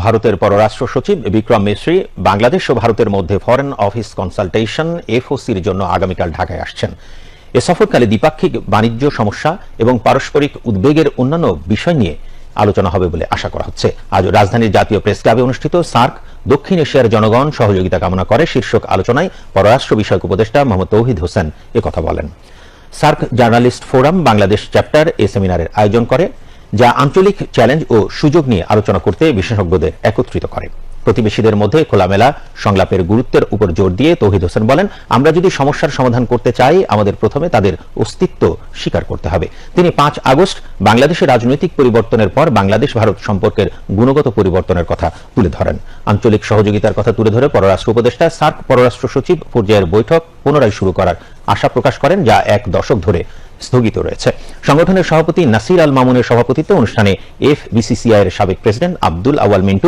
ভারতের পররাষ্ট্র সচিব বিক্রম মিশ্রি বাংলাদেশ ও ভারতের মধ্যে ফরেন অফিস কনসালটেশন এফওসির জন্য আগামীকাল ঢাকায় আসছেন। এ সফরকালে দ্বিপাক্ষিক বাণিজ্য সমস্যা এবং পারস্পরিক উদ্বেগের অন্যান্য বিষয় নিয়ে আলোচনা হবে বলে আশা করা হচ্ছে। আজ রাজধানীর জাতীয় প্রেস ক্লাবে অনুষ্ঠিত সার্ক দক্ষিণ এশিয়ার জনগণ সহযোগিতা কামনা করে শীর্ষক আলোচনায় পররাষ্ট্র বিষয়ক উপদেষ্টা মোহাম্মদ তৌহিদ হোসেন একথা বলেন। SAARC journalist forum Bangladesh chapter এ সেমিনারের আয়োজন করে, যা আঞ্চলিক চ্যালেঞ্জ ও সুযোগ নিয়ে আলোচনা করতে বিশেষজ্ঞদের একত্রিত করে। প্রতিবেশীদের মধ্যে খোলামেলা সংলাপের গুরুত্বের উপর জোর দিয়ে তৌহিদ হোসেন বলেন, আমরা যদি সমস্যার সমাধান করতে চাই, আমাদের প্রথমে তাদের অস্তিত্ব স্বীকার করতে হবে। তিনি ৫ আগস্ট বাংলাদেশের রাজনৈতিক পরিবর্তনের পর বাংলাদেশ ভারত সম্পর্কের গুণগত পরিবর্তনের কথা তুলে ধরেন। আঞ্চলিক সহযোগিতার কথা তুলে ধরে পররাষ্ট্র উপদেষ্টা সার্ক পররাষ্ট্র সচিব পর্যায়ের বৈঠক পুনরায় শুরু করার আশা প্রকাশ করেন, যা ১ দশক ধরে স্থগিত রয়েছে। সংগঠনের সভাপতি নাসির আল মামুনের সভাপতিত্বে অনুষ্ঠানে এফবিসিসিআই এর সাবেক প্রেসিডেন্ট আব্দুল আওয়াল মিন্টু